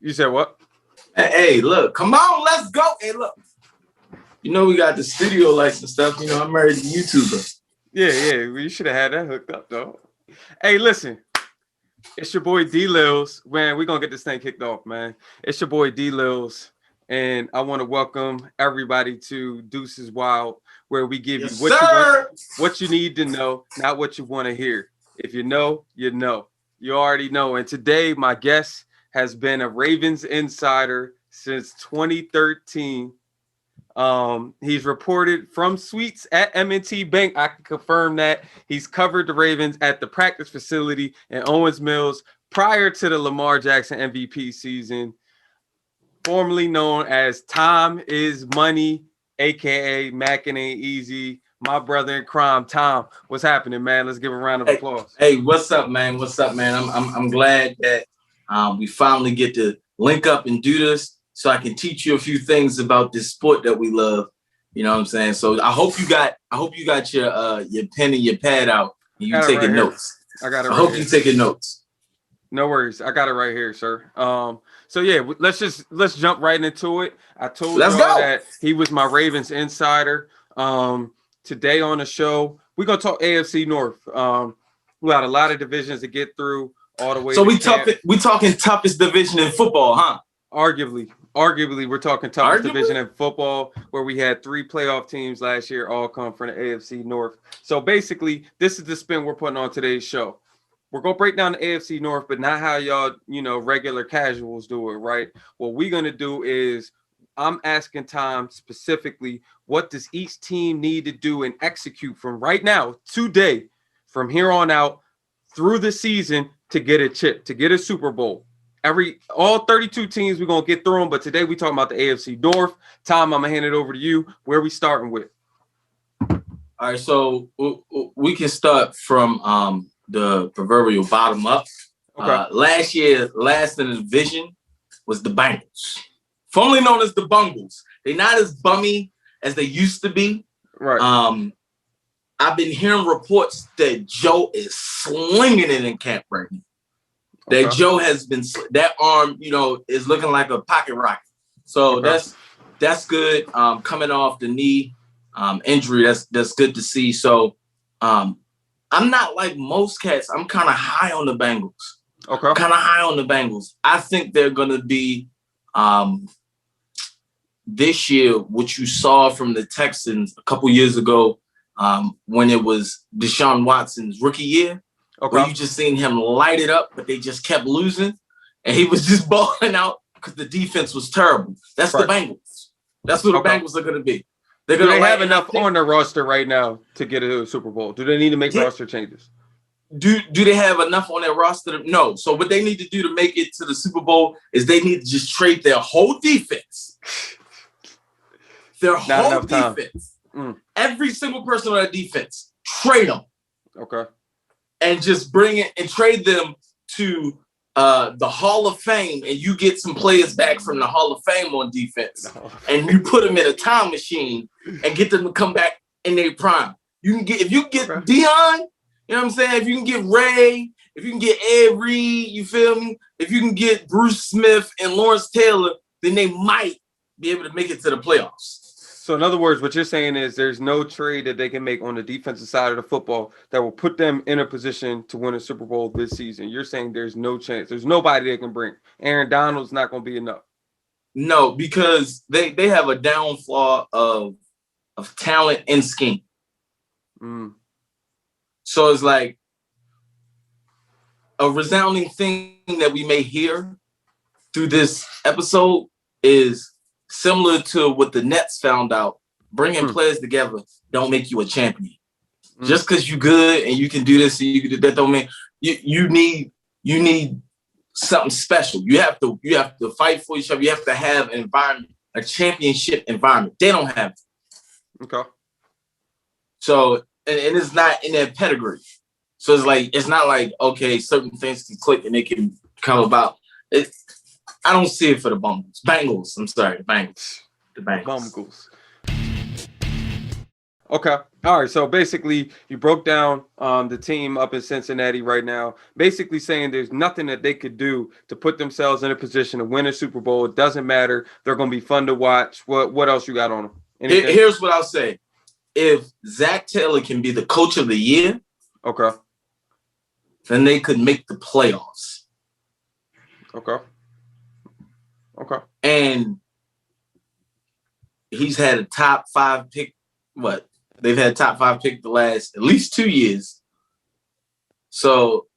You said what? Hey, look, come on, let's go. Hey, look. You know we got the studio lights and stuff. You know, I'm married to YouTuber. Yeah. We should have had that hooked up, though. Hey, listen. It's your boy DLils. Man, we're going to get this thing kicked off, man. It's your boy DLils. And I want to welcome everybody to Deuces Wild, where we give you what you need to know, not what you want to hear. If you know, you know. You already know. And today, my guest has been a Ravens insider since 2013. He's reported from suites at M&T Bank. I can confirm that. He's covered the Ravens at the practice facility in Owens Mills prior to the Lamar Jackson MVP season, formerly known as Time is Money, aka Mac and Ain't Easy. My brother in crime, Tom. What's happening, man? Let's give a round of applause. Hey, what's up, man? What's up, man? I'm glad that we finally get to link up and do this, so I can teach you a few things about this sport that we love. You know what I'm saying? So I hope you got your pen and your pad out and you taking notes. I got it. I hope you taking notes. No worries. I got it right here, sir. So yeah, let's jump right into it. I told you that he was my Ravens insider. Today on the show, we're gonna talk AFC North. We got a lot of divisions to get through all the way. So we talking toughest division in football, huh? Arguably, we're talking toughest division in football, where we had 3 playoff teams last year, all come from the AFC North. So basically, this is the spin we're putting on today's show. We're gonna break down the AFC North, but not how y'all, regular casuals do it, right? What we're gonna do is I'm asking Tom specifically, what does each team need to do and execute from right now, today, from here on out, through the season to get a chip, to get a Super Bowl? All 32 teams, we're gonna get through them, but today we talking about the AFC North. Tom, I'm gonna hand it over to you. Where are we starting with? All right, so we can start from the proverbial bottom up. Okay. Last year, last in the division was the Bengals, formerly known as the Bengals. They're not as bummy as they used to be. Right. I've been hearing reports that Joe is slinging it in camp right now. Okay. That Joe has been, that arm, is looking like a pocket rocket. So that's good. Coming off the knee injury, that's good to see. So I'm not like most cats. I'm kind of high on the Bengals. Okay. Kind of high on the Bengals. I think they're going to be this year what you saw from the Texans a couple years ago when it was Deshaun Watson's rookie year. Okay. Where you just seen him light it up, but they just kept losing. And he was just balling out because the defense was terrible. That's right. The Bengals. That's what the Bengals are going to be. Do they have enough on their roster right now to get a Super Bowl? Do they need to make roster changes? Do they have enough on their roster? No. So what they need to do to make it to the Super Bowl is they need to just trade their whole defense. Their whole defense. Every single person on that defense. Trade them. Okay. And just bring it and trade them to the Hall of Fame, and you get some players back from the Hall of Fame on defense, and you put them in a time machine and get them to come back in their prime. If you get Deion, you know what I'm saying? If you can get Ray, if you can get Ed Reed, you feel me? If you can get Bruce Smith and Lawrence Taylor, then they might be able to make it to the playoffs. So in other words, what you're saying is there's no trade that they can make on the defensive side of the football that will put them in a position to win a Super Bowl this season. You're saying there's no chance. There's nobody they can bring. Aaron Donald's not going to be enough. No, because they have a downfall of talent and scheme. So it's like a resounding thing that we may hear through this episode is similar to what the Nets found out. Bringing players together don't make you a champion. Just because you're good and you can do this and you can do that don't mean you need something special. You have to fight for each other. You have to have an environment, a championship environment. They don't have it. Okay. So and it's not in their pedigree. So it's not like okay, certain things can click and they can come about. I don't see it for the Bengals. I'm sorry, the Bengals. Bengals. Okay. All right. So basically, you broke down the team up in Cincinnati right now, basically saying there's nothing that they could do to put themselves in a position to win a Super Bowl. It doesn't matter. They're going to be fun to watch. What else you got on them? Anything? Here's what I'll say. If Zach Taylor can be the coach of the year, Okay. then they could make the playoffs. Okay. Okay. And he's had a top 5 pick. What? They've had a top 5 pick the last at least 2 years. So,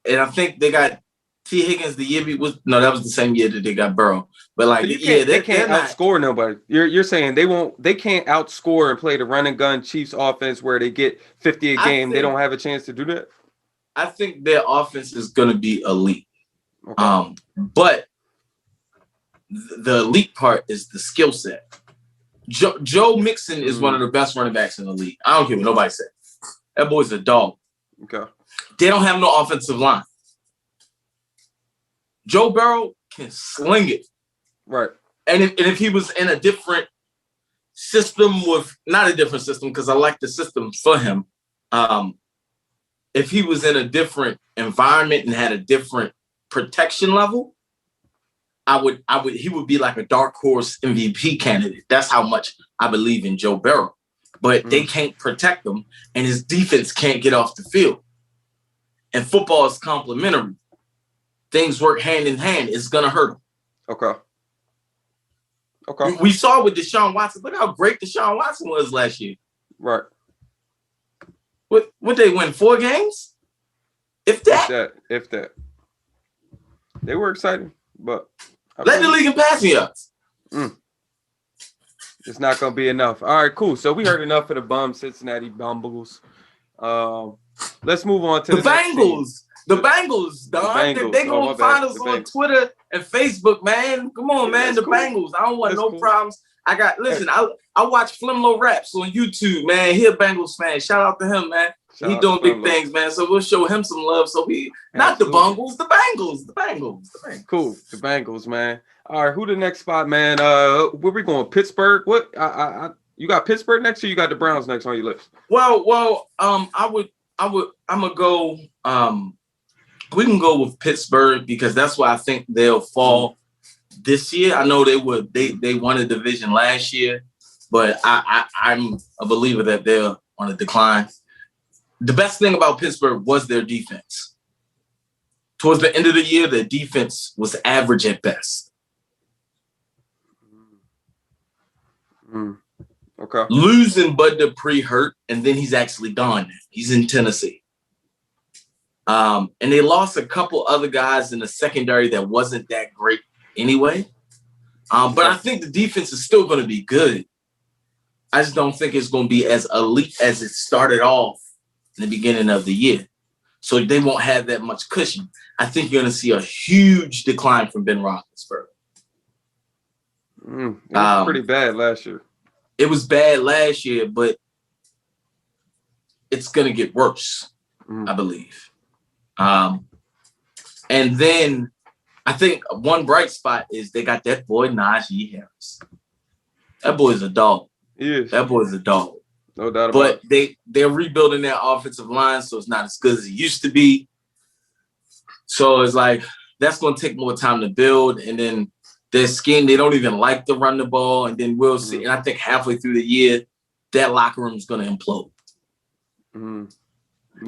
and I think they got T. Higgins the year that was the same year that they got Burrow. But like, they can't outscore nobody. You're saying they can't outscore and play the run and gun Chiefs offense where they get 50 a game. They don't have a chance to do that. I think their offense is going to be elite. Okay. But the elite part is the skill set. Joe Mixon is one of the best running backs in the league. I don't care what nobody said. That boy's a dog. Okay. They don't have no offensive line. Joe Burrow can sling it. Right. And if he was in a different system not a different system, because I like the system for him. If he was in a different environment and had a different protection level, he would be like a dark horse MVP candidate. That's how much I believe in Joe Burrow. But they can't protect him, and his defense can't get off the field. And football is complementary. Things work hand in hand. It's gonna hurt him. Okay. Okay. We saw with Deshaun Watson. Look how great Deshaun Watson was last year. Right. What they win 4 games? If that. They were exciting, but let the league in passing yards. It's not gonna be enough. All right, cool. So we heard enough of the bum Cincinnati Bumbles. Let's move on to the Bengals. The Bengals, Don. They gonna find us on Twitter and Facebook, man. Come on, man. The Bengals. I don't want no problems. I watch Flimlo Raps on YouTube, man. He a Bengals fan. Shout out to him, man. He doing big things, man. So we'll show him some love. So not the Bengals, the Bengals. Cool, the Bengals, man. All right, who the next spot, man? Where we going? Pittsburgh? What? You got Pittsburgh next, or you got the Browns next on your list? Well, I'm gonna go. We can go with Pittsburgh because that's why I think they'll fall this year. I know they won a division last year, but I'm a believer that they're on a decline. The best thing about Pittsburgh was their defense. Towards the end of the year, their defense was average at best. Okay. Losing Bud Dupree hurt, and then he's actually gone. He's in Tennessee. And they lost a couple other guys in the secondary that wasn't that great anyway. But I think the defense is still going to be good. I just don't think it's going to be as elite as it started off in the beginning of the year. So they won't have that much cushion. I think you're going to see a huge decline from Ben Roethlisberger. It was pretty bad last year. It was bad last year, but it's going to get worse, I believe. And then I think one bright spot is they got that boy Najee Harris. That boy's a dog. Yes. That boy's a dog. No doubt about it. But they're rebuilding their offensive line, so it's not as good as it used to be. So it's like that's going to take more time to build. And then their scheme, they don't even like to run the ball. And then we'll see. And I think halfway through the year, that locker room is going to implode. And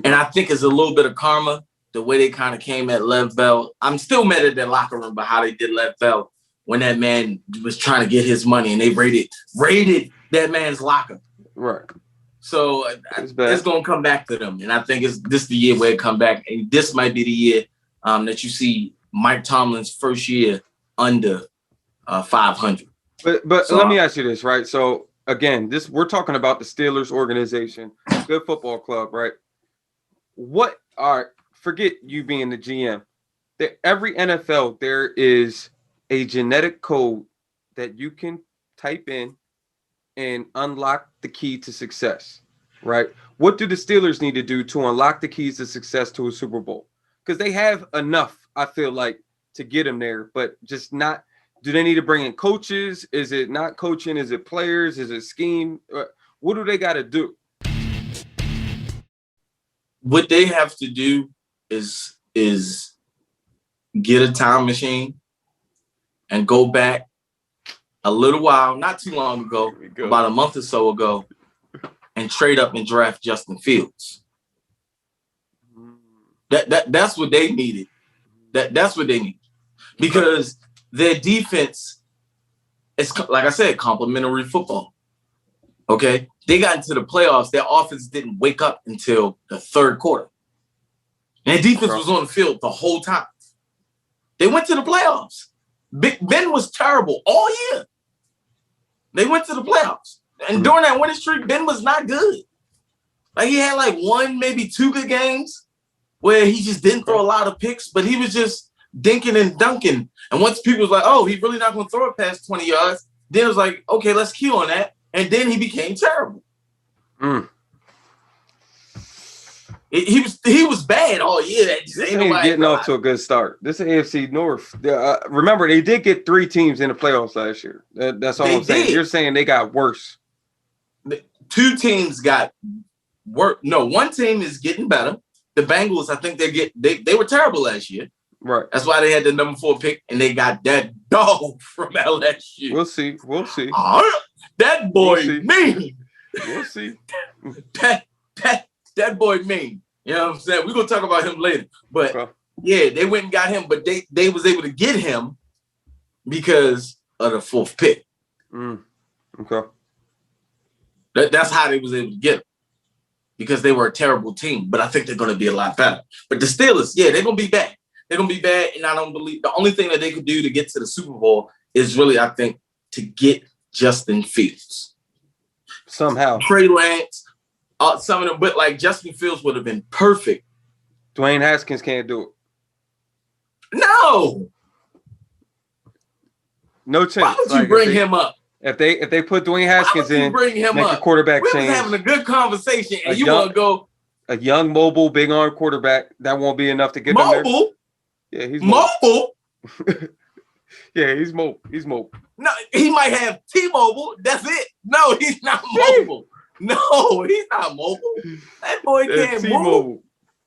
I think it's a little bit of karma, the way they kind of came at Lev Bell. I'm still mad at that locker room about how they did Lev Bell when that man was trying to get his money and they raided that man's locker. Right. So it's going to come back to them. And I think this the year where it come back. And this might be the year that you see Mike Tomlin's first year under 500. But so, let me ask you this, right? So again, we're talking about the Steelers organization, good football club, right? Forget you being the GM. Every NFL, there is a genetic code that you can type in and unlock the key to success, right? What do the Steelers need to do to unlock the keys to success to a Super Bowl? Because they have enough, I feel like, to get them there, but just not. Do they need to bring in coaches? Is it not coaching? Is it players? Is it scheme? What do they got to do? What they have to do is get a time machine and go back a little while, not too long ago, about a month or so ago, and trade up and draft Justin Fields. That's what they needed. That's what they need. Because their defense is, like I said, complimentary football. Okay? They got into the playoffs. Their offense didn't wake up until the third quarter. And their defense was on the field the whole time. They went to the playoffs. Big Ben was terrible all year. They went to the playoffs. And during that winning streak, Ben was not good. Like, he had like one, maybe two good games where he just didn't throw a lot of picks, but he was just dinking and dunking. And once people was like, oh, he's really not going to throw it past 20 yards, then it was like, okay, let's cue on that. And then he became terrible. He was bad all year. Ain't getting off to a good start. This is AFC North. Remember, they did get 3 teams in the playoffs last year. That's all I'm saying. You're saying they got worse. 2 teams got worse. No, 1 team is getting better. The Bengals, I think they were terrible last year. Right. That's why they had the number 4 pick, and they got that dog from LSU. We'll see. That boy mean. We'll see. That boy mean. You know what I'm saying? We're gonna talk about him later. But yeah, they went and got him, but they was able to get him because of the 4th pick. Okay. That's how they was able to get him. Because they were a terrible team. But I think they're gonna be a lot better. But the Steelers, yeah, they're gonna be bad. They're gonna be bad, and I don't believe the only thing that they could do to get to the Super Bowl is really, I think, to get Justin Fields. Somehow. Trey Lance, some of them, but like Justin Fields would have been perfect. Dwayne Haskins can't do it. No chance. Why would you bring him up? If they put Dwayne Haskins in, bring him make up? The quarterback we change. was having a good conversation, and you want to go a young, mobile, big arm quarterback that won't be enough to get mobile. Them there. Yeah, he's mobile. Yeah, he's mobile. He's mobile. No, he might have T-Mobile. That's it. No, he's not mobile. No, he's not mobile. That boy can't move.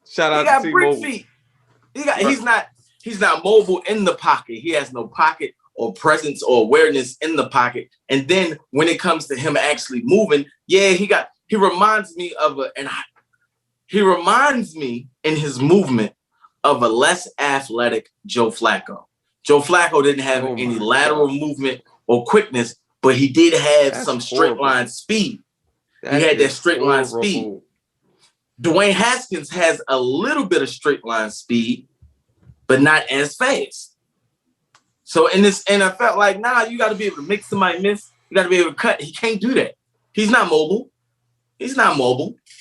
Shout out to T-Mobile. He got brick feet. He's not mobile in the pocket. He has no pocket or presence or awareness in the pocket. And then when it comes to him actually moving, yeah, he reminds me in his movement of a less athletic Joe Flacco. Joe Flacco didn't have any lateral movement or quickness, but he did have some straight line speed. He had that straight line speed. Dwayne Haskins has a little bit of straight line speed, but not as fast. So in this NFL, like, you got to be able to make somebody miss. You got to be able to cut. He can't do that. He's not mobile.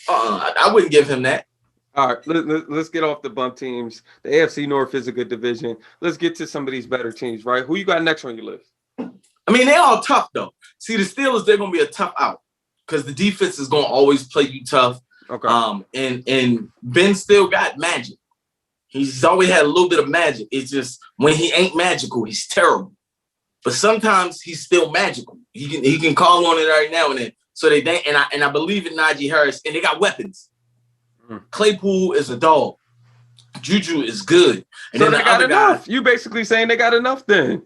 I wouldn't give him that. All right, let's get off the bump teams. The AFC North is a good division. Let's get to some of these better teams, right? Who you got next on your list? I mean, they're all tough, though. See, the Steelers, they're going to be a tough out because the defense is going to always play you tough. Okay. And Ben still got magic. He's always had a little bit of magic. It's just when he ain't magical, he's terrible. But sometimes he's still magical. He can call on it right now and then. So I believe in Najee Harris, and they got weapons. Claypool is a dog. Juju is good. And so then they got enough. You basically saying they got enough then.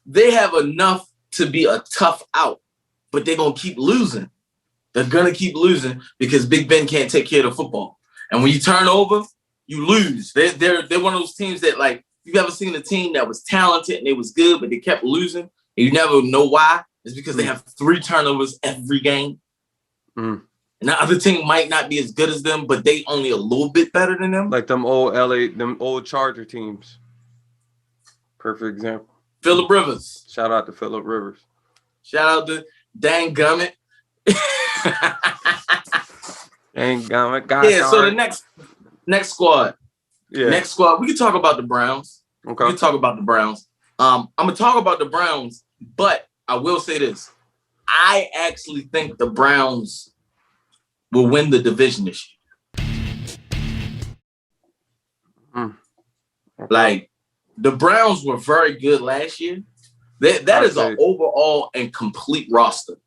They have enough to be a tough out, but they're going to keep losing. They're going to keep losing because Big Ben can't take care of the football. And when you turn over, you lose. They're one of those teams that, like, you've ever seen a team that was talented and they was good, but they kept losing, and you never know why. It's because they have 3 turnovers every game. And the other team might not be as good as them, but they only a little bit better than them. Like them old Charger teams. Perfect example. Phillip Rivers. Shout out to Phillip Rivers. Shout out to Dang Gummit. Dang Gummit. Yeah, so the next squad. Yeah. Next squad. We can talk about the Browns. Okay. We can talk about the Browns. I'm going to talk about the Browns, but I will say this. I actually think the Browns will win the division this year. Like, the Browns were very good last year. That is an overall and complete roster.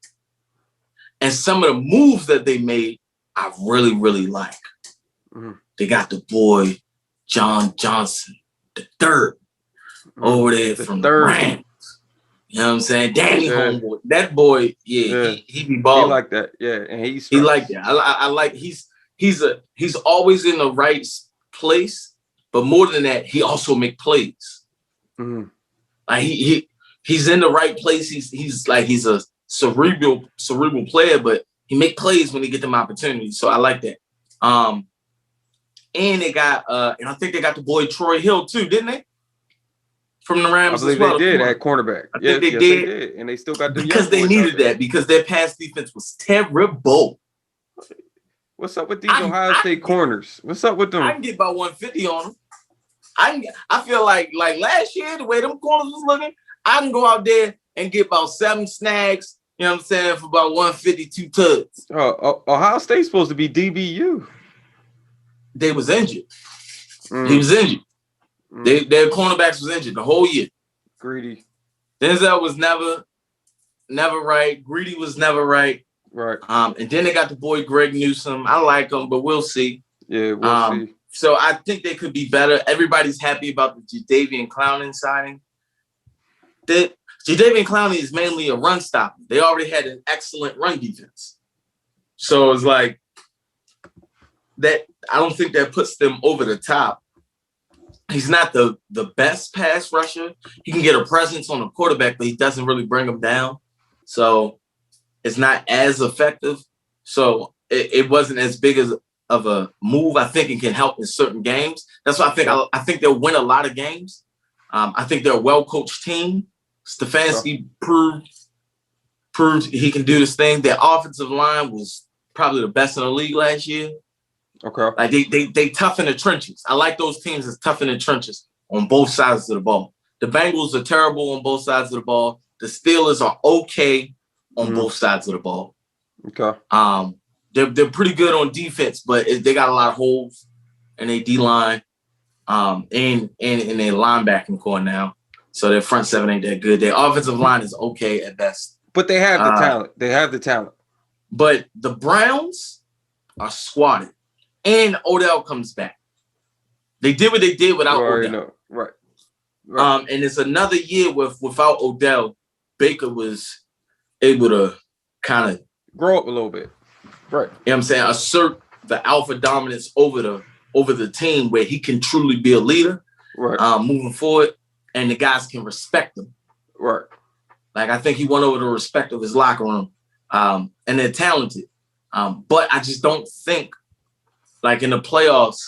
And some of the moves that they made, I really, really like. Mm-hmm. They got the boy John Johnson, the third, over there from the Rams. You know what I'm saying? Danny homeboy. That boy, he be balling. He like that. Yeah. And he like that. I like he's always in the right place, but more than that, he also make plays. Mm-hmm. Like he's in the right place. He's a cerebral player, but he make plays when he get them opportunities. So I like that. And they got and I think they got the boy Troy Hill too, didn't they? From the Rams, I believe they did at cornerback. I think they did, and they still got the because they needed that because their pass defense was terrible. What's up with these Ohio State corners? What's up with them? I can get about 150 on them. I feel like last year, the way them corners was looking, I can go out there and get about 7 snags. You know what I'm saying, for about 152 tugs. Ohio State's supposed to be DBU. They was injured. He was injured. Their cornerbacks was injured the whole year. Greedy. Denzel was never right. Greedy was never right. Right. And then they got the boy Greg Newsome. I like him, but we'll see. Yeah, we'll see. So I think they could be better. Everybody's happy about the Jadeveon Clowney signing. Jadeveon Clowney is mainly a run stopper. They already had an excellent run defense. So it's like that. I don't think that puts them over the top. He's not the best pass rusher. He can get a presence on the quarterback, but he doesn't really bring him down. So it's not as effective. So it wasn't as big of a move. I think it can help in certain games. That's why I think they'll win a lot of games. I think they're a well-coached team. Stefanski proved he can do this thing. Their offensive line was probably the best in the league last year. Okay. Like they tough in the trenches. I like those teams that's tough in the trenches on both sides of the ball. The Bengals are terrible on both sides of the ball. The Steelers are okay on both sides of the ball. Okay. They're pretty good on defense, but they got a lot of holes in their D-line and in their linebacking core now. So their front seven ain't that good. Their offensive line is okay at best. But they have the talent. They have the talent. But the Browns are squatted. And Odell comes back. They did what they did without Odell. Right. And it's another year without Odell. Baker was able to kind of grow up a little bit. Right. You know what I'm saying? Assert the alpha dominance over the team where he can truly be a leader. Right. Moving forward. And the guys can respect him. Right. Like I think he won over the respect of his locker room. And they're talented. But I just don't think like in the playoffs,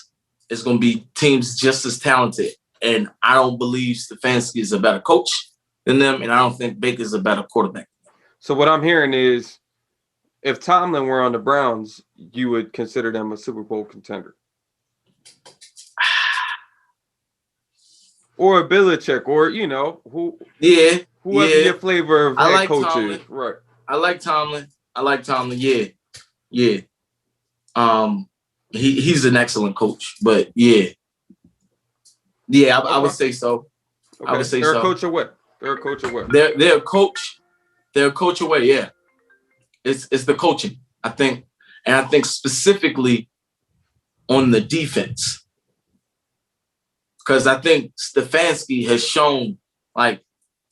it's going to be teams just as talented. And I don't believe Stefanski is a better coach than them. And I don't think Baker's a better quarterback. So what I'm hearing is if Tomlin were on the Browns, you would consider them a Super Bowl contender. Or a Belichick, or, whoever your flavor of head coach Tomlin. is. Right. I like Tomlin. Yeah. He's an excellent coach, but I would say so. Okay. I would say they're so. A coach of what? They're a coach of what? They're a coach. They're a coach away. Yeah, it's the coaching. I think specifically on the defense, because I think Stefanski has shown like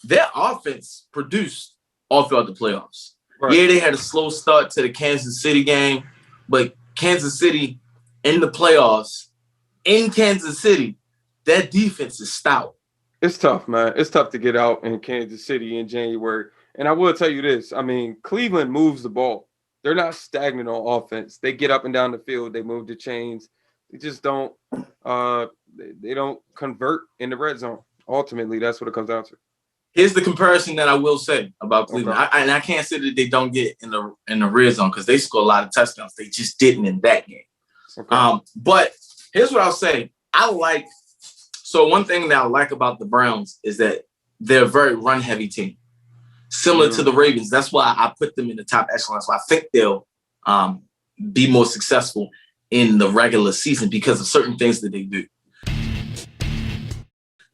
their offense produced all throughout the playoffs. Right. Yeah, they had a slow start to the Kansas City game, but Kansas City in the playoffs, in Kansas City, that defense is stout. It's tough, man. It's tough to get out in Kansas City in January. And I will tell you this. I mean, Cleveland moves the ball. They're not stagnant on offense. They get up and down the field. They move the chains. They just don't they don't convert in the red zone. Ultimately, that's what it comes down to. Here's the comparison that I will say about Cleveland. Okay. I can't say that they don't get in the red zone because they score a lot of touchdowns. They just didn't in that game. Okay. But here's what I'll say. So one thing that I like about the Browns is that they're a very run-heavy team, similar to the Ravens. That's why I put them in the top echelon. So I think they'll be more successful in the regular season because of certain things that they do.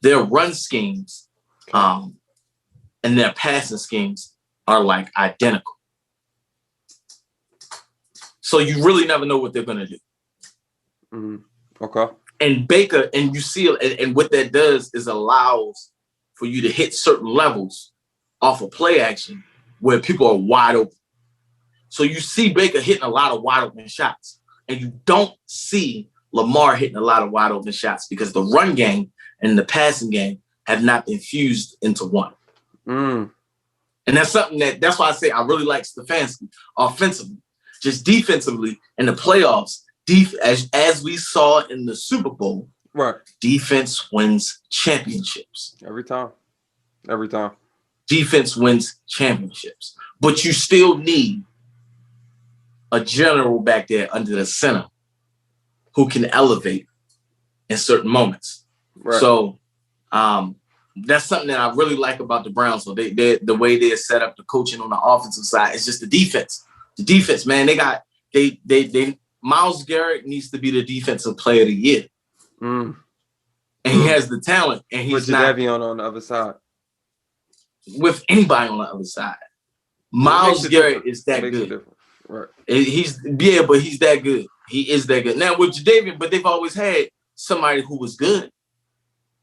Their run schemes and their passing schemes are like identical. So you really never know what they're going to do. Okay. And Baker, and you see, and what that does is allows for you to hit certain levels off of play action where people are wide open. So you see Baker hitting a lot of wide open shots, and you don't see Lamar hitting a lot of wide open shots because the run game and the passing game have not been fused into one. And that's something that's why I say I really like Stefanski offensively. Just defensively in the playoffs, as we saw in the Super Bowl, right? Defense wins championships. Every time. Defense wins championships. But you still need a general back there under the center who can elevate in certain moments. Right. So that's something that I really like about the Browns. So they the way they're set up, the coaching on the offensive side, it's just the defense. The defense, man, they Myles Garrett needs to be the defensive player of the year. And he has the talent, and he's not on the other side. With anybody on the other side. Myles Garrett is that good. Right. But he's that good. He is that good. Now with Jadeveon, but they've always had somebody who was good.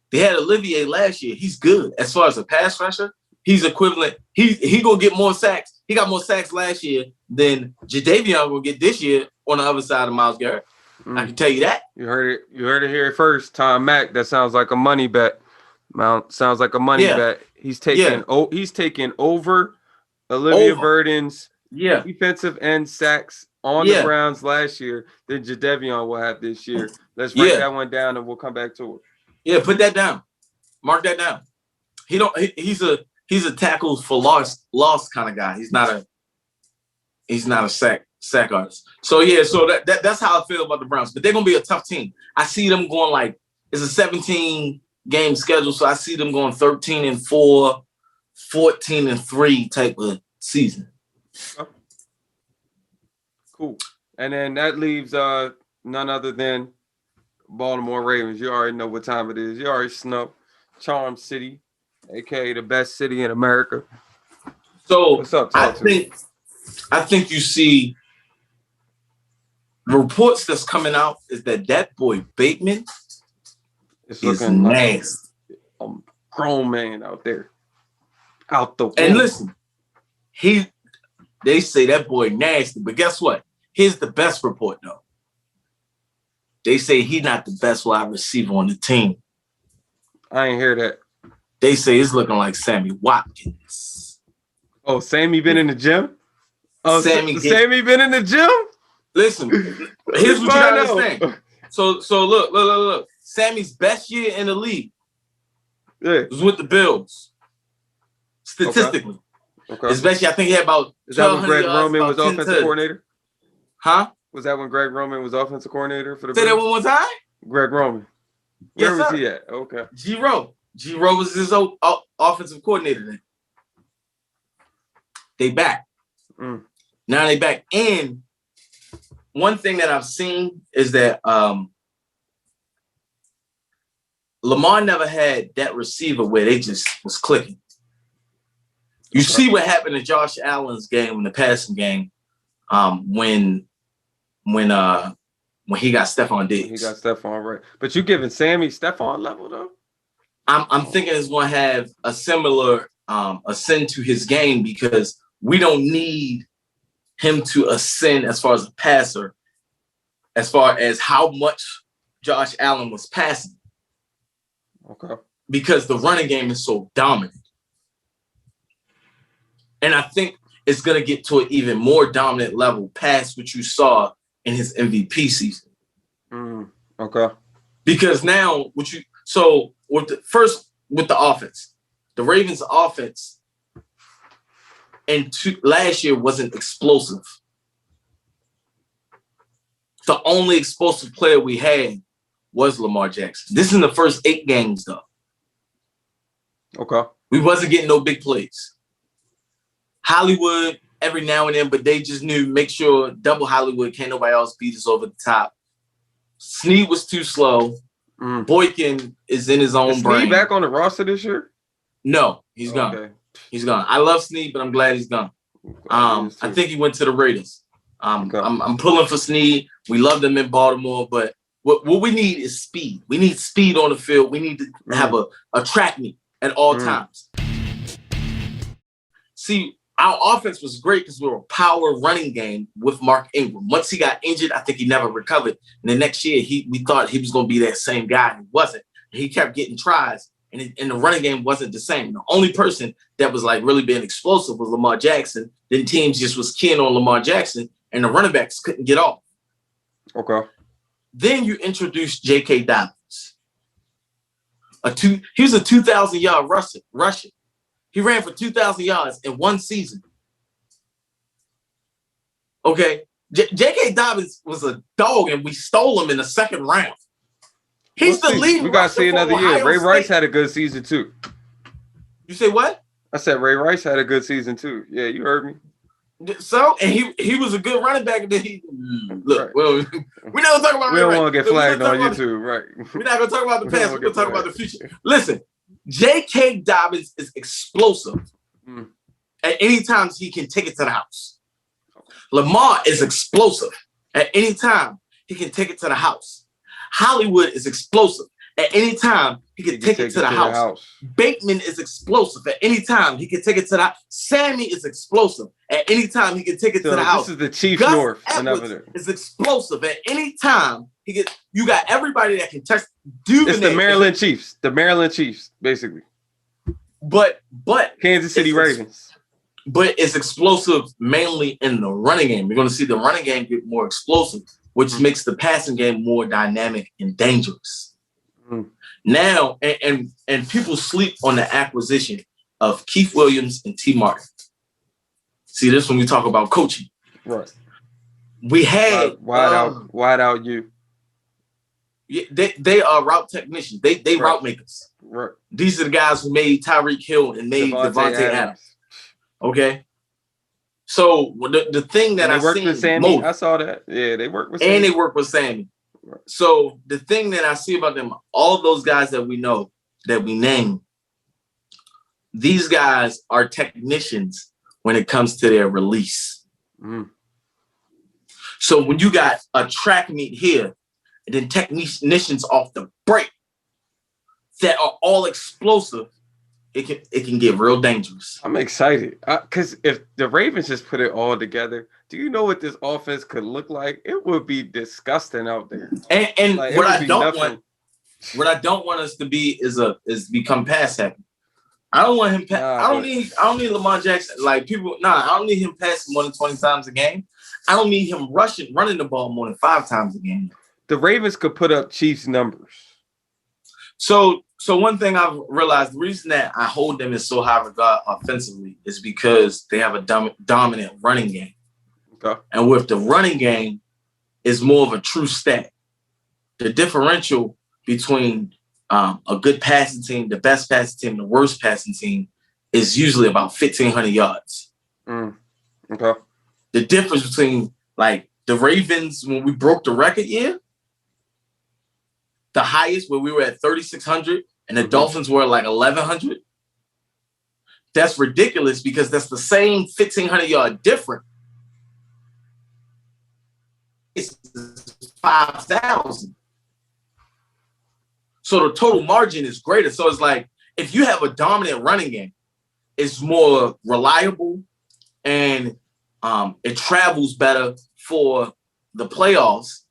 They had Olivier last year. He's good. As far as a pass rusher, he's equivalent. He gonna get more sacks. He got more sacks last year than Jadeveon will get this year on the other side of Myles Garrett. I can tell you that. You heard it here first. Tom Mack. That sounds like a money bet. Sounds like a money bet. He's taking over Olivia Burden's defensive end sacks on the Browns last year than Jadeveon will have this year. Let's write that one down and we'll come back to it. Yeah, put that down. Mark that down. He's a tackles for loss kind of guy. He's not a sack artist. So that's how I feel about the Browns. But they're gonna be a tough team. I see them going like it's a 17 game schedule, so I see them going 13-4, 14-3 type of season. Cool. And then that leaves none other than Baltimore Ravens. You already know what time it is. You already know Charm City, aka the best city in America. So what's up? I think you see the reports that's coming out is that boy Bateman is nasty. Like a grown man out there. Out the And listen, they say that boy nasty, but guess what? Here's the best report though. They say he's not the best wide receiver on the team. I ain't hear that. They say it's looking like Sammy Watkins. Oh, Sammy been in the gym? Oh, Sammy been in the gym? Listen, here's what you gotta understand. So look. Sammy's best year in the league was with the Bills. Statistically. Okay. Especially, I think he had about. Is that when Greg Roman was offensive coordinator? Huh? Was that when Greg Roman was offensive coordinator for the Say Bills? that one more time? Greg Roman. Where was he at? Okay. G-Rowe was his old offensive coordinator then. They back. Now they back. And one thing that I've seen is that Lamar never had that receiver where they just was clicking. You see what happened to Josh Allen's game in the passing game when he got Stephon Diggs. He got Stephon, right. But you giving Sammy Stephon level though? I'm thinking it's going to have a similar ascend to his game because we don't need him to ascend as far as a passer, as far as how much Josh Allen was passing. Okay. Because the running game is so dominant. And I think it's going to get to an even more dominant level past what you saw in his MVP season. Okay. Because now, with the offense, the Ravens' offense last year wasn't explosive. The only explosive player we had was Lamar Jackson. This is in the first 8 games, though. Okay. We wasn't getting no big plays. Hollywood every now and then, but they just knew make sure double Hollywood, can't nobody else beat us over the top. Snead was too slow. Boykin is in his own brain. Snead back on the roster this year? No, he's gone. He's gone. I love Snead, but I'm glad he's gone. I think he went to the Raiders. Okay. I'm pulling for Snead. We love them in Baltimore, but what we need is speed. We need speed on the field. We need to have a track meet at all times. See, our offense was great because we were a power running game with Mark Ingram. Once he got injured, I think he never recovered. And the next year, we thought he was going to be that same guy. He wasn't. He kept getting tries, and the running game wasn't the same. The only person that was like really being explosive was Lamar Jackson. Then teams just was keying on Lamar Jackson, and the running backs couldn't get off. Okay. Then you introduced J.K. Dobbins. He was a 2,000-yard rusher. He ran for 2,000 yards in one season. Okay. J.K. Dobbins was a dog, and we stole him in the second round. He's the lead. We got to see another year. Ray Rice had a good season, too. You say what? I said Ray Rice had a good season, too. Yeah, you heard me. So, and he was a good running back. And then look, well, we're not going to talk about we don't want to get flagged on YouTube, right? We're not going to talk about the past. We're going to talk about the future. Listen, J.K. Dobbins is explosive. At any time, he can take it to the house. Lamar is explosive. At any time, he can take it to the house. Hollywood is explosive. At any time, he can take it to the house. Bateman is explosive. At any time, he can take it to the house. Sammy is explosive. At any time, he can take it to the house. This is the Chiefs North. Edwards is explosive. At any time, you got everybody that can touch. It's the Maryland Chiefs. The Maryland Chiefs, basically. But Kansas City Ravens. But it's explosive mainly in the running game. You're going to see the running game get more explosive, which makes the passing game more dynamic and dangerous. Now, and people sleep on the acquisition of Keith Williams and T. Martin. See, this when we talk about coaching. Right. We had wide out you. Yeah, they are route technicians. They route makers. Right. These are the guys who made Tyreek Hill and made Devontae Adams. Okay. So the thing that I seen with Sammy, I saw that. Yeah, they work with Sammy. And they work with Sammy. Right. So the thing that I see about them, all of those guys that we know, that we name, these guys are technicians when it comes to their release. So when you got a track meet here, and then technicians off the break that are all explosive, it can get real dangerous. I'm excited because if the Ravens just put it all together, do you know what this offense could look like? It would be disgusting out there. And like, what I don't want us to be is become pass happy. I don't want him. I don't need Lamar Jackson. Like people, I don't need him passing more than 20 times a game. I don't need him running the ball more than 5 times a game. The Ravens could put up Chiefs numbers. So one thing I've realized, the reason that I hold them in so high regard offensively is because they have a dominant running game. Okay. And with the running game, is more of a true stat. The differential between a good passing team, the best passing team, the worst passing team is usually about 1,500 yards. Okay. The difference between like the Ravens when we broke the record year, the highest where we were at 3,600 and the Dolphins were like 1,100. That's ridiculous because that's the same 1,500 yard difference. It's 5,000. So the total margin is greater. So it's like if you have a dominant running game, it's more reliable and it travels better for the playoffs,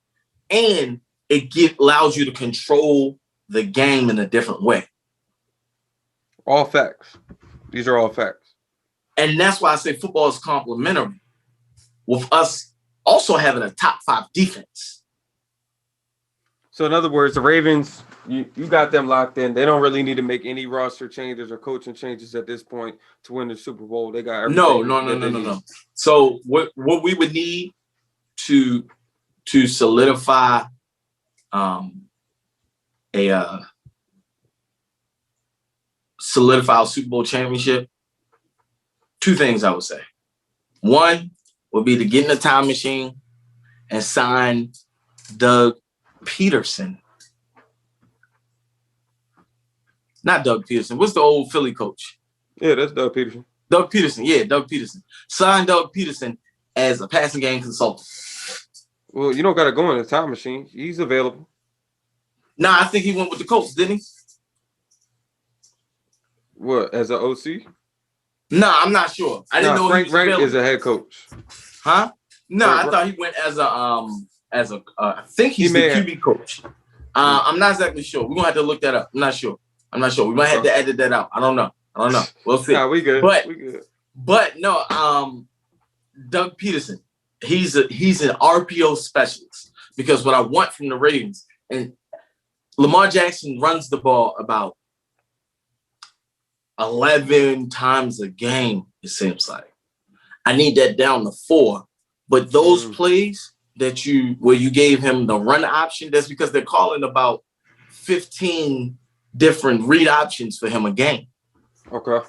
and it allows you to control the game in a different way. All facts. These are all facts. And that's why I say football is complementary with us also having a top 5 defense. So in other words, the Ravens, you got them locked in. They don't really need to make any roster changes or coaching changes at this point to win the Super Bowl. They got everything. No. So what we would need to solidify solidify a Super Bowl championship, 2 things I would say. One would be to get in the time machine and sign Doug Peterson. Not Doug Peterson. What's the old Philly coach? Yeah, that's Doug Peterson. Doug Peterson. Yeah, Doug Peterson. Sign Doug Peterson as a passing game consultant. Well, you don't got to go in the time machine. He's available. Nah, I think he went with the Colts, didn't he? What, as an OC? Nah, I'm not sure. I didn't know Frank he was available. is a head coach. Huh? No, I thought he went as a I think he's the QB coach. I'm not exactly sure. We're gonna have to look that up. I'm not sure. We might have to edit that out. I don't know. We'll see. Nah, we good. But no, Doug Peterson, he's an RPO specialist, because what I want from the Ravens, and Lamar Jackson runs the ball about 11 times a game, it seems like. I need that down to 4. But those plays where you gave him the run option, that's because they're calling about 15 different read options for him a game. Okay.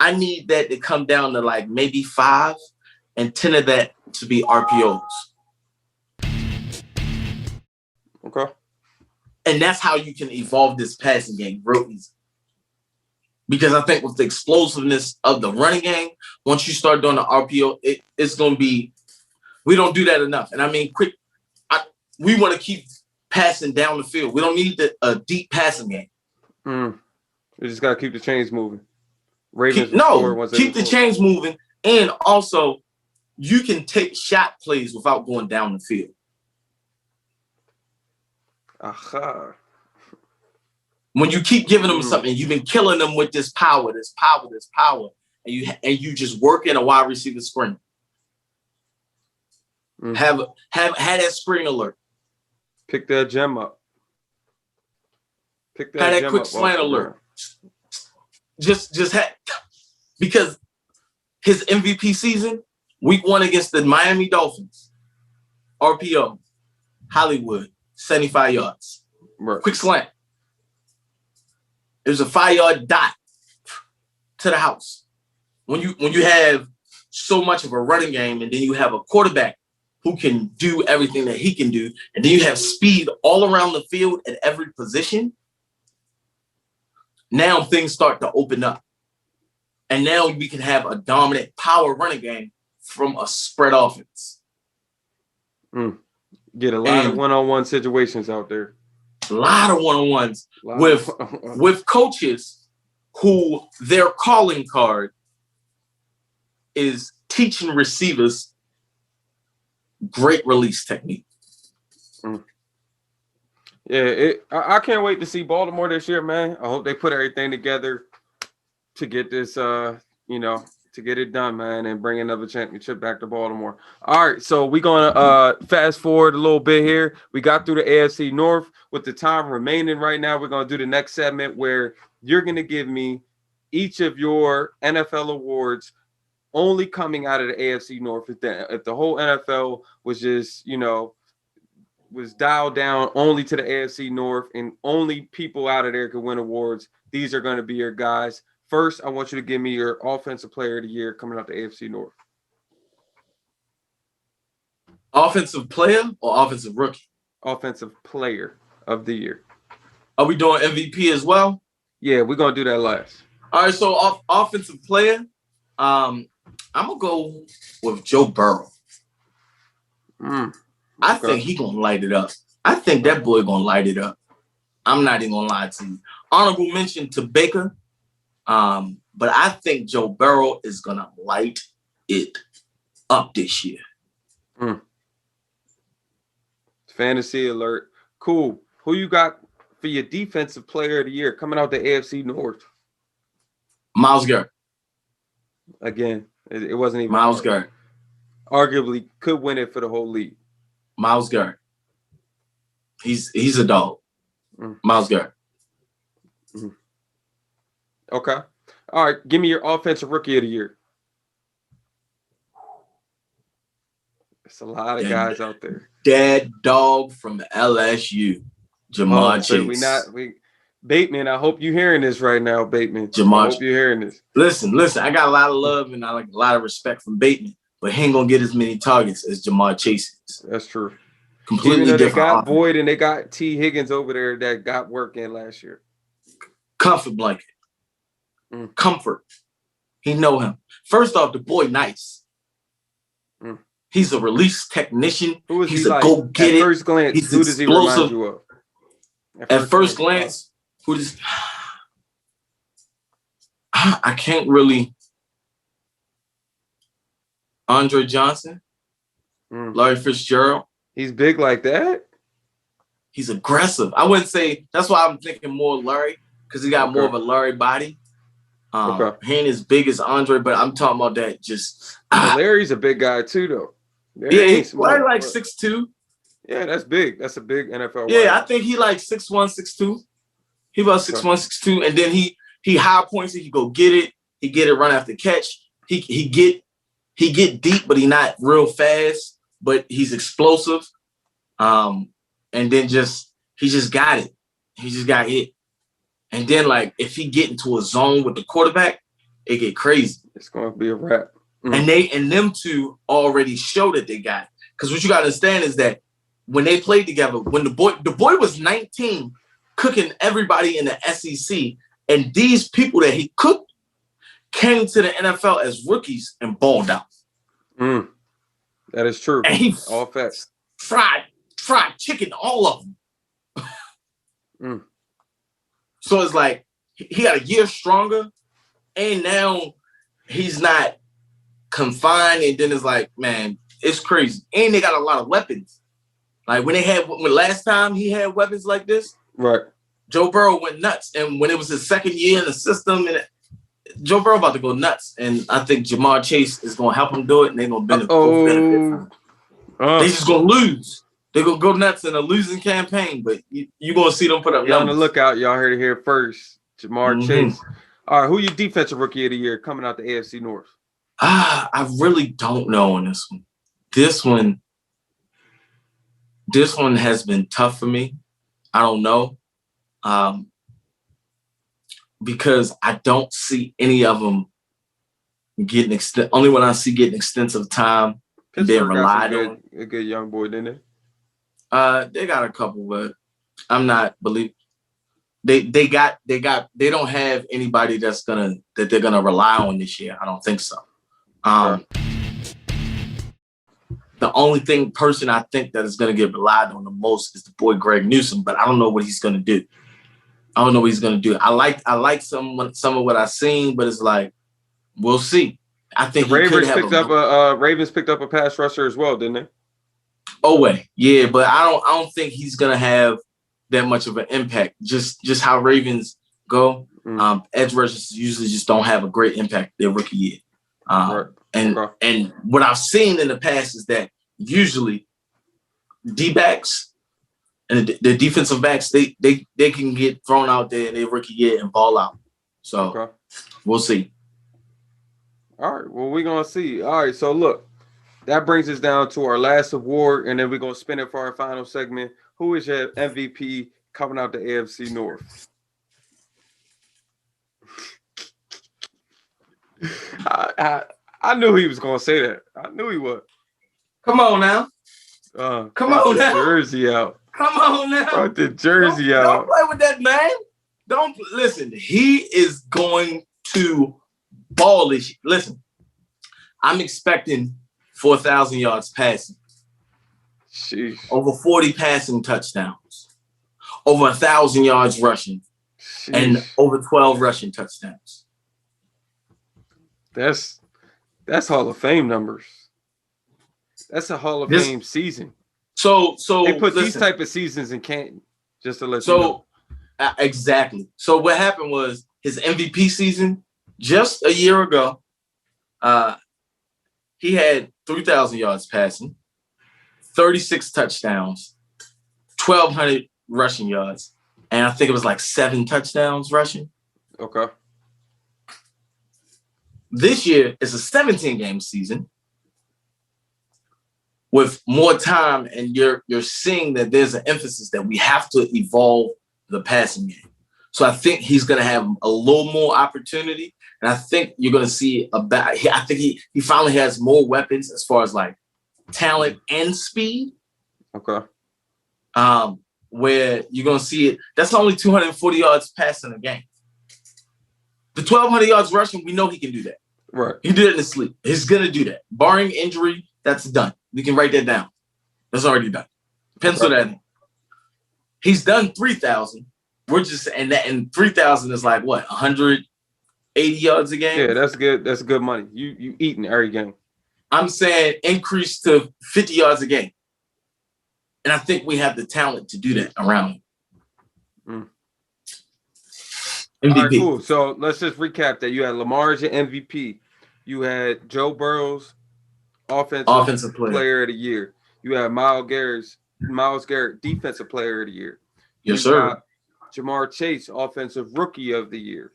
I need that to come down to like maybe 5, and 10 of that to be RPOs. Okay. And that's how you can evolve this passing game real easy. Because I think with the explosiveness of the running game, once you start doing the RPO, it's going to be, we don't do that enough. And I mean, we want to keep passing down the field. We don't need a deep passing game. We just got to keep the chains moving. Keep the chains moving. And also, you can take shot plays without going down the field. Aha. When you keep giving them something, you've been killing them with this power, and you just work in a wide receiver screen. Have that screen alert. Pick that gem up. Have that quick slant alert. Because his MVP season, week 1 against the Miami Dolphins, RPO, Hollywood, 75 yards. Right. Quick slant. There's a 5-yard dot to the house. When you have so much of a running game, and then you have a quarterback who can do everything that he can do, and then you have speed all around the field at every position, now things start to open up. And now we can have a dominant power running game from a spread offense. Get a lot of one-on-one situations out there. A lot of one-on-ones with coaches who their calling card is teaching receivers great release technique. Yeah, I can't wait to see Baltimore this year, man. I hope they put everything together to get this, to get it done, man, and bring another championship back to Baltimore. All right, so we're going to fast forward a little bit here. We got through the AFC North. With the time remaining right now, we're going to do the next segment where you're going to give me each of your NFL awards only coming out of the AFC North. If the whole NFL was just, was dialed down only to the AFC North and only people out of there could win awards, these are going to be your guys. First, I want you to give me your offensive player of the year coming out the AFC North. Offensive player or offensive rookie? Offensive player of the year. Are we doing MVP as well? Yeah, we're going to do that last. All right, so offensive player, I'm going to go with Joe Burrow. I think he's going to light it up. I think that boy going to light it up. I'm not even going to lie to you. Honorable mention to Baker. But I think Joe Burrow is going to light it up this year. Fantasy alert. Cool. Who you got for your defensive player of the year coming out the AFC North? Myles Garrett. Again, it wasn't even Myles Garrett. Arguably could win it for the whole league. Myles Garrett. He's a dog. Myles Garrett. Okay. All right. Give me your offensive rookie of the year. There's a lot of guys out there. Dead dog from LSU. Jamar Chase. Bateman, I hope you're hearing this right now, Bateman. Jamar, I hope you're hearing this. Listen, I got a lot of love and I like a lot of respect from Bateman, but he ain't gonna get as many targets as Jamar Chase is. That's true. Completely different. They got Boyd and they got T. Higgins over there that got work in last year. Comfort blanket. Comfort. He know him. First off, the boy nice. He's a release technician. Who is He's he a like? go-get it. At first glance, He's who does he remind explosive. you of? At first glance, who does... I can't really... Andre Johnson, Larry Fitzgerald. He's big like that? He's aggressive. I wouldn't say... That's why I'm thinking more Larry, because he got more of a Larry body. He ain't as big as Andre, but I'm talking about that just... Larry's a big guy too, though. He's Larry like 6'2". Yeah, that's big. That's a big NFL. Yeah, I think he like 6'1", 6'2". He about 6'1", 6'2", and then he high points it. He go get it. He get it run after catch. He get deep, but he not real fast. But he's explosive. And then he just got it. He just got hit. And then like if he get into a zone with the quarterback, it get crazy. It's going to be a wrap. And them two already show that they got it. Because what you got to understand is that when they played together, when the boy was 19, cooking everybody in the SEC, and these people that he cooked came to the NFL as rookies and balled out. That is true. And he all facts. Fried chicken, all of them. So it's like he got a year stronger, and now he's not confined. And then it's like, man, it's crazy. And they got a lot of weapons. Like when last time he had weapons like this, right? Joe Burrow went nuts, and when it was his second year in the system, and Joe Burrow about to go nuts, and I think Jamar Chase is going to help him do it, and they're going to benefit from it. They just going to lose. They're going to go nuts in a losing campaign, but you're going to see them put up numbers. On the lookout. Y'all heard it here first. Jamar Chase. All right, who your defensive rookie of the year coming out the AFC North? I really don't know on this one. This one has been tough for me. I don't know. Because I don't see any of them getting only when I see getting extensive time being relied on. A good young boy, didn't they? They got a couple, but I'm not believe they don't have anybody that they're gonna rely on this year. I don't think so. The only person I think that is gonna get relied on the most is the boy Greg Newsome, but I don't know what he's gonna do. I like some of what I've seen, but it's like we'll see. I think Ravens picked up a pass rusher as well, didn't they? Oh wait, yeah, but I don't think he's gonna have that much of an impact. Just how Ravens go, edge rushers usually just don't have a great impact their rookie year. And what I've seen in the past is that usually D-backs and the defensive backs, they can get thrown out there in their rookie year and ball out. So we'll see. All right. Well, we're going to see. All right. So, look, that brings us down to our last award, and then we're going to spin it for our final segment. Who is your MVP coming out the AFC North? I knew he was going to say that. I knew he would. Come on now. Come on now. Jersey out. Come on now. Brought the jersey out. Don't play with that man. Don't listen. He is going to ball this. Listen, I'm expecting 4,000 yards passing. Sheesh. Over 40 passing touchdowns. Over 1,000 yards rushing. Sheesh. And over 12 rushing touchdowns. That's Hall of Fame numbers. That's a Hall of Fame season. So they put these type of seasons in Canton just to let you know. Exactly. So what happened was his MVP season just a year ago. He had 3,000 yards passing, 36 touchdowns, 1,200 rushing yards, and I think it was like 7 touchdowns rushing. Okay. This year is a 17-game season with more time, and you're seeing that there's an emphasis that we have to evolve the passing game. So I think he's going to have a little more opportunity, and I think you're going to see I think he finally has more weapons as far as like talent and speed. Okay. Where you're going to see it. That's only 240 yards passing a game. The 1,200 yards rushing, we know he can do that. Right. He did it in his sleep. He's going to do that. Barring injury, that's done. We can write that down. That's already done. Pencil that in. He's done 3,000. We're just and 3,000 is like what, 180 yards a game? Yeah, that's good. That's good money. You eating every game. I'm saying increase to 50 yards a game. And I think we have the talent to do that around him. MVP. All right, cool. So let's just recap that. You had Lamar as your MVP. You had Joe Burrow's offensive player of the year. You had Myles Garrett, defensive player of the year. Yes, sir. Jamar Chase, offensive rookie of the year.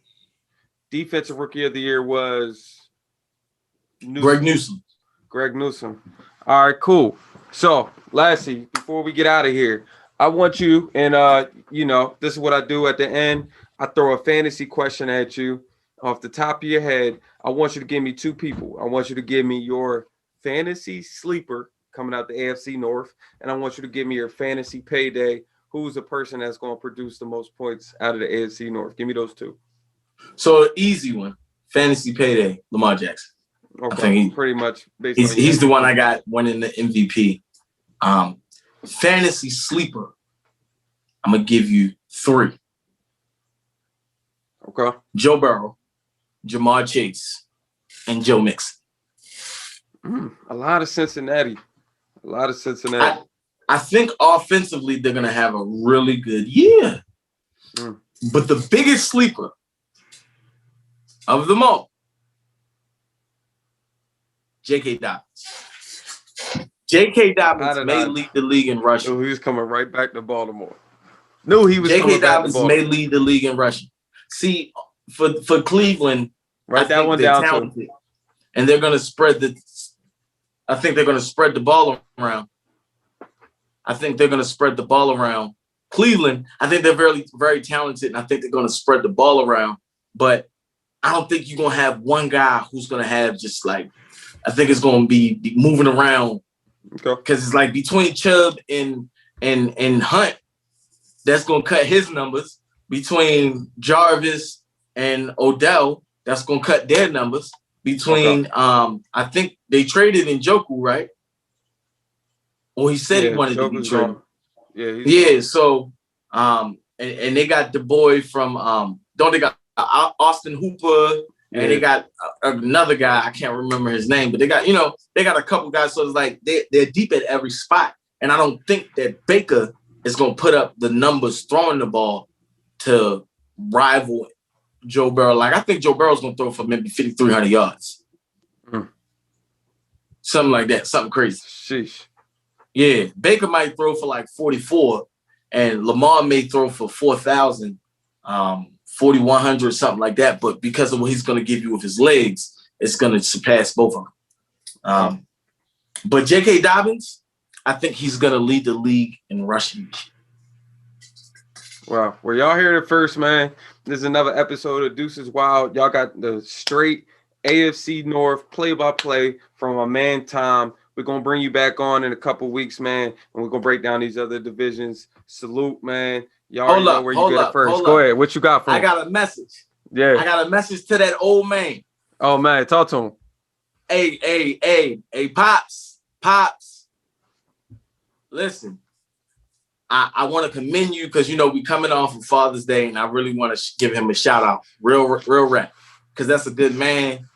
Defensive rookie of the year was Greg Newsome. All right, cool. So lastly, before we get out of here, I want you, and this is what I do at the end. I throw a fantasy question at you off the top of your head. I want you to give me two people. I want you to give me your fantasy sleeper coming out the AFC North, and I want you to give me your fantasy payday. Who's the person that's going to produce the most points out of the AFC North? Give me those two. So easy one, fantasy payday, Lamar Jackson. Okay, I think pretty much. He's the one I got winning the MVP. Fantasy sleeper, I'm gonna give you 3. Okay. Joe Burrow, Jamar Chase, and Joe Mixon. A lot of Cincinnati. I think offensively they're gonna have a really good year. But the biggest sleeper of them all, J.K. Dobbins. J.K. Dobbins may lead the league in rushing. He was coming right back to Baltimore. J.K. Dobbins may lead the league in rushing. See, for Cleveland, write that one down too. And they're going to spread the ball around. Cleveland, I think they're very, very talented, and I think they're going to spread the ball around. But I don't think you're going to have one guy who's going to have just like, I think it's going to be moving around. Because it's like between Chubb and Hunt, that's going to cut his numbers. Between Jarvis and Odell, that's going to cut their numbers. Between, I think they traded Njoku, right? Or he said he wanted to be traded. Yeah. So, and they got the boy from, they got Austin Hooper, and they got another guy, I can't remember his name, but they got a couple guys. So it's like they're deep at every spot. And I don't think that Baker is going to put up the numbers throwing the ball to rival Joe Burrow. Like, I think Joe Burrow's going to throw for maybe 5,300 yards. Something like that. Something crazy. Sheesh. Yeah. Baker might throw for like 44, and Lamar may throw for 4,000. 4,100, something like that. But because of what he's going to give you with his legs, it's going to surpass both of them. But J.K. Dobbins, I think he's going to lead the league in rushing. Wow. Well, y'all heard it first, man. This is another episode of Deuces Wild. Y'all got the straight AFC North play-by-play from my man Tom. We're going to bring you back on in a couple weeks, man, and we're going to break down these other divisions. Salute, man. Y'all already know where you get it first. Go ahead. What you got for him? I got a message. Yeah. I got a message to that old man. Oh, man. Talk to him. Hey, Pops. Listen, I want to commend you because, we coming off of Father's Day, and I really want to give him a shout out. Real rap. Because that's a good man.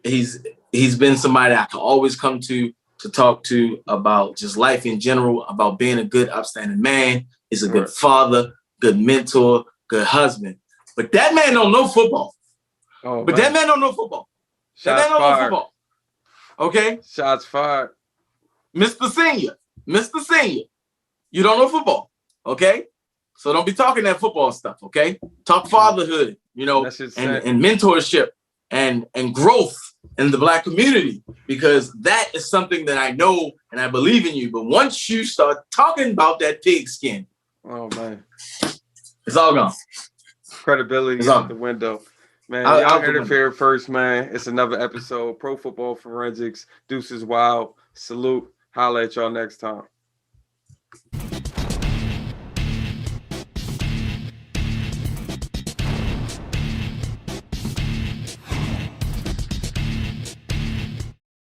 He's been somebody I can always come to talk to about just life in general, about being a good, upstanding man. He's a good father, good mentor, good husband. But that man don't know football. That man don't know football. Okay? Shots fired. Mr. Senior, you don't know football. Okay? So don't be talking that football stuff, okay? Talk fatherhood, and mentorship and growth in the Black community, because that is something that I know and I believe in you. But once you start talking about that pigskin, oh man, it's all gone. Credibility is out the window. Man, y'all heard it here first, man. It's another episode. Pro Football Forensics, Deuces Wild. Salute. Holla at y'all next time.